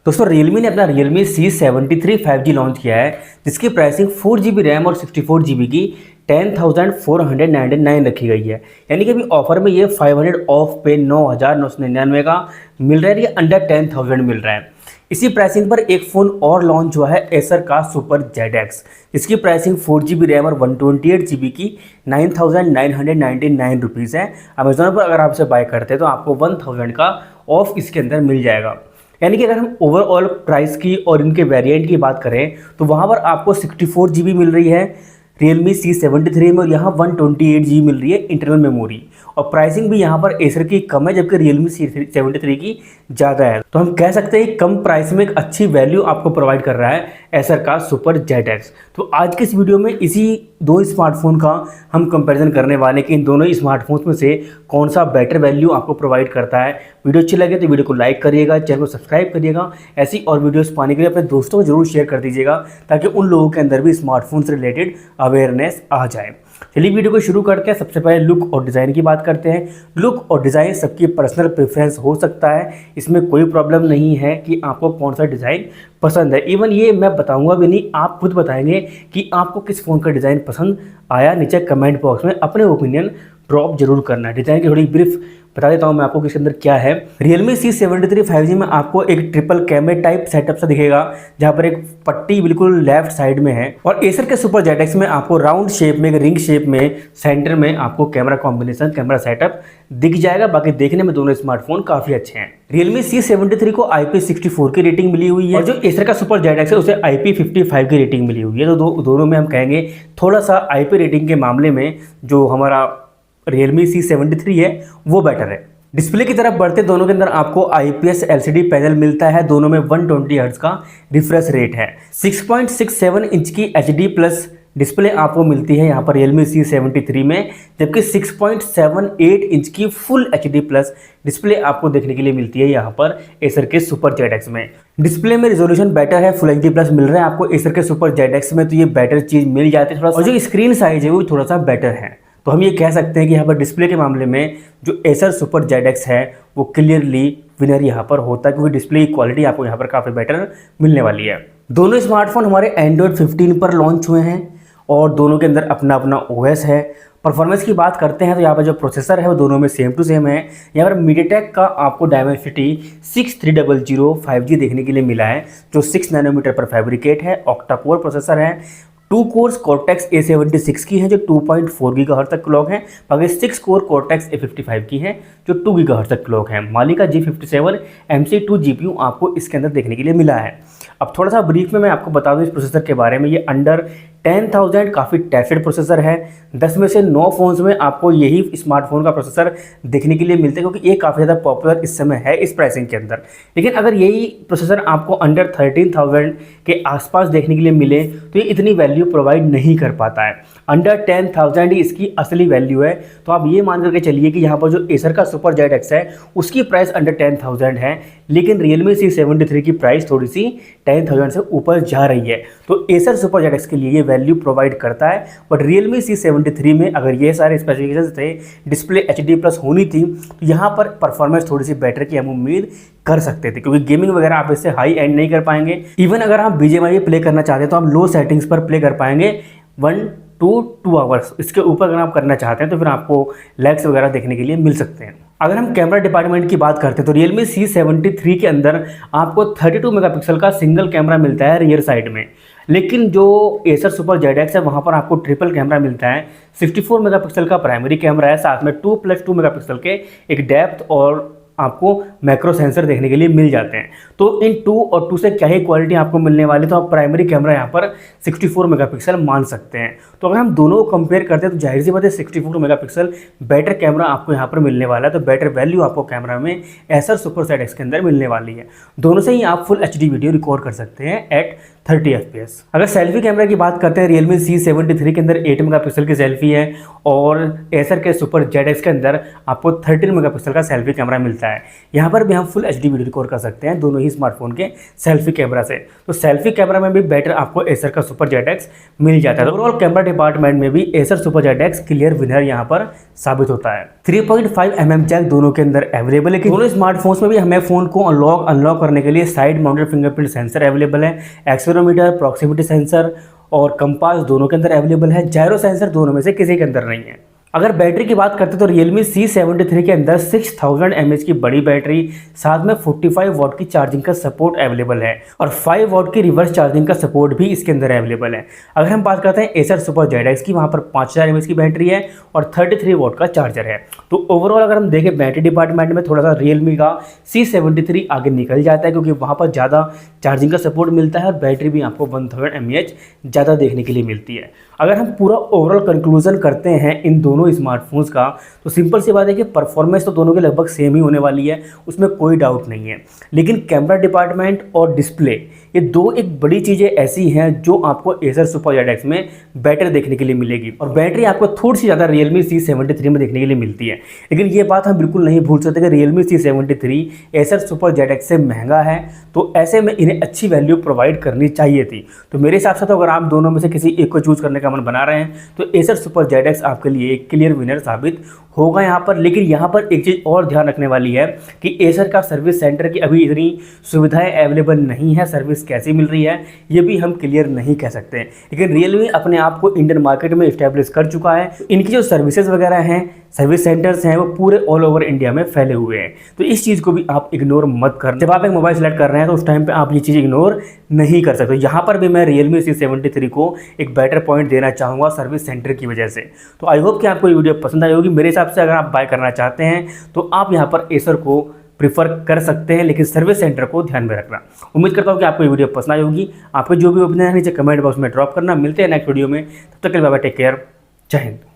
दोस्तों Realme ने अपना Realme C73 5G लॉन्च किया है, जिसकी प्राइसिंग 4GB रैम और 64GB की 10,499 रखी गई है। यानी कि अभी ऑफर में ये 500 ऑफ पे 9,999 का मिल रहा है, ये अंडर 10,000 मिल रहा है। इसी प्राइसिंग पर एक फ़ोन और लॉन्च हुआ है एसर का सुपर ZX, जिसकी प्राइसिंग 4GB रैम और 128GB की 9,999 रुपीज़ है। अमेजोन पर अगर आप इसे बाय करते हैं तो आपको 1,000 का ऑफ इसके अंदर मिल जाएगा। यानी कि अगर हम ओवरऑल प्राइस की और इनके वेरिएंट की बात करें तो वहाँ पर आपको 64GB मिल रही है Realme C73 में, और यहाँ 128GB मिल रही है इंटरनल मेमोरी, और प्राइसिंग भी यहाँ पर एसर की कम है जबकि Realme C73 की ज़्यादा है। तो हम कह सकते हैं कि कम प्राइस में एक अच्छी वैल्यू आपको प्रोवाइड कर रहा है एसर का सुपर ZX। तो आज के इस वीडियो में इसी दो स्मार्टफोन का हम कंपैरिजन करने वाले कि इन दोनों ही स्मार्टफोन्स में से कौन सा बेटर वैल्यू आपको प्रोवाइड करता है। वीडियो अच्छी लगे तो वीडियो को लाइक करिएगा, चैनल को सब्सक्राइब करिएगा। ऐसी और वीडियोस पाने के लिए अपने दोस्तों को जरूर शेयर कर दीजिएगा ताकि उन लोगों के अंदर भी स्मार्टफोन से रिलेटेड अवेयरनेस आ जाए। चलिए वीडियो को शुरू करते हैं। सबसे पहले लुक और डिज़ाइन की बात करते हैं। लुक और डिज़ाइन सबकी पर्सनल प्रेफरेंस हो सकता है, इसमें कोई प्रॉब्लम नहीं है कि आपको कौन सा डिज़ाइन पसंद है। इवन ये मैं बताऊंगा भी नहीं, आप खुद बताएंगे कि आपको किस फ़ोन का डिज़ाइन पसंद आया। नीचे कमेंट बॉक्स में अपने ओपिनियन ड्रॉप जरूर करना है। डिज़ाइन की थोड़ी ब्रीफ बता देता हूँ मैं आपको कि इसके अंदर क्या है। Realme C73 5G में आपको एक ट्रिपल कैमरे टाइप सेटअप सा दिखेगा, जहाँ पर एक पट्टी बिल्कुल लेफ्ट साइड में है, और एसर के सुपर ZX में आपको राउंड शेप में, एक रिंग शेप में सेंटर में आपको कैमरा कॉम्बिनेशन, कैमरा सेटअप दिख जाएगा। बाकी देखने में दोनों स्मार्टफोन काफ़ी अच्छे हैं। Realme C73 को IP64 की रेटिंग मिली हुई है, और जो एसर का सुपर ZX है उसे IP55 की रेटिंग मिली हुई है। तो दोनों में हम कहेंगे थोड़ा सा IP रेटिंग के मामले में जो हमारा Realme C73 है वो बेटर है। डिस्प्ले की तरफ बढ़ते दोनों के अंदर आपको IPS LCD पैनल मिलता है। दोनों में 120 हर्ट्ज का रिफ्रेश रेट है। 6.67 इंच की HD प्लस डिस्प्ले आपको मिलती है यहाँ पर Realme C73 में, जबकि 6.78 इंच की फुल HD प्लस डिस्प्ले आपको देखने के लिए मिलती है यहाँ पर एसर के सुपर ZX में। डिस्प्ले में रिजोल्यूशन बेटर है, फुल HD प्लस मिल रहा है आपको एसर के सुपर ZX में, तो ये बेटर चीज़ मिल जाती है थोड़ा सा। और जो स्क्रीन साइज है वो थोड़ा सा बेटर है। तो हम ये कह सकते हैं कि यहाँ पर डिस्प्ले के मामले में जो एसर सुपर ZX है वो क्लियरली विनर यहाँ पर होता है, क्योंकि डिस्प्ले की क्वालिटी आपको यहाँ पर काफ़ी बेटर मिलने वाली है। दोनों स्मार्टफोन हमारे Android 15 पर लॉन्च हुए हैं और दोनों के अंदर अपना अपना OS है। परफॉर्मेंस की बात करते हैं तो यहाँ पर जो प्रोसेसर है वो दोनों में सेम टू सेम है। यहाँ पर MediaTek का आपको Dimensity 6300 5G देखने के लिए मिला है, जो 6 नैनोमीटर पर फैब्रिकेट है। ऑक्टा कोर प्रोसेसर है। 2 कोर्स Cortex A76 की है जो 2.4 गीगाहर्ट्ज़ तक क्लॉक है। बाकी 6 कोर Cortex A55 की है जो 2 गीगाहर्ट्ज़ तक क्लॉक है। माली का G57 MC2 GPU आपको इसके अंदर देखने के लिए मिला है। अब थोड़ा सा ब्रीफ में मैं आपको बता दूं इस प्रोसेसर के बारे में। ये अंडर 10,000 काफ़ी टेस्टेड प्रोसेसर है। 10 में से 9 फ़ोन्स में आपको यही स्मार्टफोन का प्रोसेसर देखने के लिए मिलता है, क्योंकि ये काफ़ी ज़्यादा पॉपुलर इस समय है इस प्राइसिंग के अंदर। लेकिन अगर यही प्रोसेसर आपको अंडर 13,000 के आसपास देखने के लिए मिले तो ये इतनी वैल्यू प्रोवाइड नहीं कर पाता है। अंडर 10,000 ही इसकी असली वैल्यू है। तो आप ये मान करके चलिए कि यहाँ पर जो एसर का सुपर ZX है उसकी प्राइस अंडर 10,000 है, लेकिन Realme C73 की प्राइस थोड़ी सी 10,000 से ऊपर जा रही है। तो एसर सुपर ZX के लिए ये वैल्यू प्रोवाइड करता है। बट Realme C73 में अगर ये सारे स्पेसिफिकेशंस थे, डिस्प्ले HD प्लस होनी थी, तो यहाँ पर परफॉर्मेंस थोड़ी सी बेटर की हम उम्मीद कर सकते थे, क्योंकि गेमिंग वगैरह आप इससे हाई एंड नहीं कर पाएंगे। इवन अगर आप BGMI प्ले करना चाहते हैं तो आप लो सेटिंग्स पर प्ले कर पाएंगे 1 to 2 आवर्स। इसके ऊपर अगर आप करना चाहते हैं तो फिर आपको लैग्स वगैरह देखने के लिए मिल सकते हैं। अगर हम कैमरा डिपार्टमेंट की बात करते हैं तो Realme C73 के अंदर आपको 32 मेगापिक्सल का सिंगल कैमरा मिलता है रियर साइड में, लेकिन जो एसर सुपर ZX है वहाँ पर आपको ट्रिपल कैमरा मिलता है। 64 मेगापिक्सल का प्राइमरी कैमरा है, साथ में 2+2 मेगापिक्सल के एक डेप्थ और आपको मैक्रो सेंसर देखने के लिए मिल जाते हैं। तो इन 2 और 2 से क्या ही क्वालिटी आपको मिलने वाली, तो आप प्राइमरी कैमरा यहाँ पर 64 मेगापिक्सल मान सकते हैं। तो अगर हम दोनों को कंपेयर करते हैं तो जाहिर सी बात है 64 मेगापिक्सल बेटर कैमरा आपको यहाँ पर मिलने वाला है। तो बेटर वैल्यू आपको कैमरा में एसर सुपर ZX के अंदर मिलने वाली है। दोनों से ही आप फुल HD वीडियो रिकॉर्ड कर सकते हैं एट 30 FPS। अगर सेल्फी कैमरा की बात करते हैं Realme C73 के अंदर 8 मेगापिक्सल की सेल्फी है, और एसर के सुपर ZX के अंदर आपको 13 मेगापिक्सल का सेल्फी कैमरा मिलता है। यहाँ पर भी हम फुल HD वीडियो रिकॉर्ड कर सकते हैं दोनों ही स्मार्टफोन के सेल्फी कैमरा से। तो सेल्फी कैमरा में भी बेटर आपको एसर का सुपर ZX मिल जाता है। ओवरऑल कैमरा डिपार्टमेंट में भी Acer super ZX clear winner यहाँ पर साबित होता है। 3.5 mm जैक दोनों के अंदर अवेलेबल है कि दोनों स्मार्टफोन्स में भी हमें फ़ोन को अनलॉक करने के लिए side mounted fingerprint sensor available है, एक्सेलेरोमीटर, प्रॉक्सिमिटी सेंसर और कंपास दोनों के अंदर अवेलेबल है। जायरो सेंसर दोनों में से किसी के अंदर नहीं है। अगर बैटरी की बात करते हैं तो Realme C73 के अंदर 6000 mAh की बड़ी बैटरी, साथ में 45 वॉट की चार्जिंग का सपोर्ट अवेलेबल है और 5 वॉट की रिवर्स चार्जिंग का सपोर्ट भी इसके अंदर अवेलेबल है। अगर हम बात करते हैं Acer Super ZX की, वहाँ पर 5000 mAh की बैटरी है और 33 वॉट का चार्जर है। तो ओवरऑल अगर हम देखें बैटरी डिपार्टमेंट में थोड़ा सा Realme का C73 आगे निकल जाता है, क्योंकि वहाँ पर ज़्यादा चार्जिंग का सपोर्ट मिलता है और बैटरी भी आपको 1000 mAh ज़्यादा देखने के लिए मिलती है। अगर हम पूरा ओवरऑल कंक्लूजन करते हैं इन दोनों स्मार्टफोन्स का, तो सिंपल सी बात है कि परफॉर्मेंस तो दोनों के लगभग सेम ही होने वाली है, उसमें कोई डाउट नहीं है। लेकिन कैमरा डिपार्टमेंट और डिस्प्ले, ये दो एक बड़ी चीज़ें ऐसी हैं जो आपको Acer Super ZX में बेटर देखने के लिए मिलेगी और बैटरी आपको थोड़ी सी ज़्यादा Realme C73 में देखने के लिए मिलती है। लेकिन ये बात हम बिल्कुल नहीं भूल सकते कि Realme C73 Acer Super ZX से महंगा है, तो ऐसे में इन्हें अच्छी वैल्यू प्रोवाइड करनी चाहिए थी। तो मेरे हिसाब से तो अगर आप दोनों में से किसी एक को चूज़ करने का मन बना रहे हैं तो Acer Super ZX आपके लिए एक क्लियर विनर साबित होगा यहाँ पर। लेकिन यहाँ पर एक चीज़ और ध्यान रखने वाली है कि Acer का सर्विस सेंटर की अभी इतनी सुविधाएं अवेलेबल नहीं है, सर्विस कैसी मिल रही है ये भी हम क्लियर नहीं कह सकते। लेकिन Realme अपने आप को इंडियन मार्केट में इस्टेब्लिश कर चुका है। इनकी जो सर्विसेज वगैरह हैं, सर्विस सेंटर्स हैं, वो पूरे ऑल ओवर इंडिया में फैले हुए हैं। तो इस चीज़ को भी आप इग्नोर मत कर। जब आप एक मोबाइल सेलेक्ट कर रहे हैं तो उस टाइम पे आप ये चीज़ इग्नोर नहीं कर सकते। यहाँ पर भी मैं Realme C73 को एक बेटर पॉइंट देना चाहूँगा सर्विस सेंटर की वजह से। तो आई होप कि आपको ये वीडियो पसंद आई होगी। मेरे हिसाब से अगर आप बाय करना चाहते हैं तो आप यहाँ पर Acer को प्रीफर कर सकते हैं, लेकिन सर्विस सेंटर को ध्यान में रखना। उम्मीद करता हूँ कि आपको ये वीडियो पसंद आई होगी। आपको जो भी ओपिनियन है नीचे कमेंट बॉक्स में ड्रॉप करना। मिलते हैं नेक्स्ट वीडियो में, तब तक के लिए बाय बाय, टेक केयर, जय हिंद।